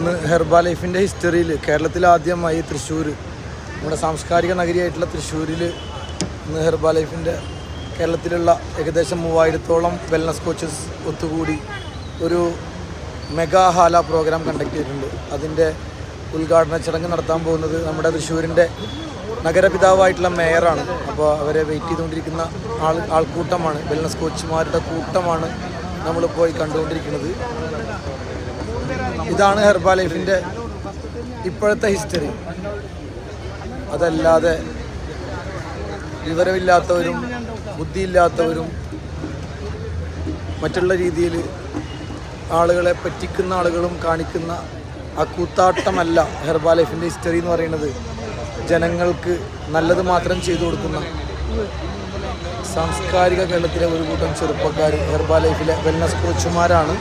ഇന്ന് ഹെർബാ ലൈഫിൻ്റെ ഹിസ്റ്ററിയിൽ കേരളത്തിൽ ആദ്യമായി തൃശ്ശൂർ, നമ്മുടെ സാംസ്കാരിക നഗരിയായിട്ടുള്ള തൃശ്ശൂരിൽ ഇന്ന് ഹെർബാ ലൈഫിൻ്റെ കേരളത്തിലുള്ള ഏകദേശം 3000-ഓളം വെൽനസ് കോച്ചസ് ഒത്തുകൂടി ഒരു മെഗാ ഹാല പ്രോഗ്രാം കണ്ടക്ട് ചെയ്തിട്ടുണ്ട്. അതിൻ്റെ ഉദ്ഘാടന ചടങ്ങ് നടത്താൻ പോകുന്നത് നമ്മുടെ തൃശ്ശൂരിൻ്റെ നഗരപിതാവായിട്ടുള്ള മേയറാണ്. അപ്പോൾ അവരെ വെയിറ്റ് ചെയ്തുകൊണ്ടിരിക്കുന്ന ആൾക്കൂട്ടമാണ്, വെൽനസ് കോച്ചുമാരുടെ കൂട്ടമാണ് നമ്മളിപ്പോൾ കണ്ടുകൊണ്ടിരിക്കുന്നത്. ഇതാണ് ഹെർബാ ലൈഫിൻ്റെ ഇപ്പോഴത്തെ ഹിസ്റ്ററി. അതല്ലാതെ വിവരമില്ലാത്തവരും ബുദ്ധിയില്ലാത്തവരും മറ്റുള്ള രീതിയിൽ ആളുകളെ പറ്റിക്കുന്ന ആളുകളും കാണിക്കുന്ന ആ കൂത്താട്ടമല്ല ഹെർബാ ലൈഫിൻ്റെ ഹിസ്റ്ററി എന്ന് പറയുന്നത്. ജനങ്ങൾക്ക് നല്ലത് മാത്രം ചെയ്തു കൊടുക്കുന്ന സാംസ്കാരിക കേരളത്തിലെ ഒരു കൂട്ടം ചെറുപ്പക്കാർ ഹെർബാ ലൈഫിലെ വെൽനസ് കോച്ചുമാരാണ്.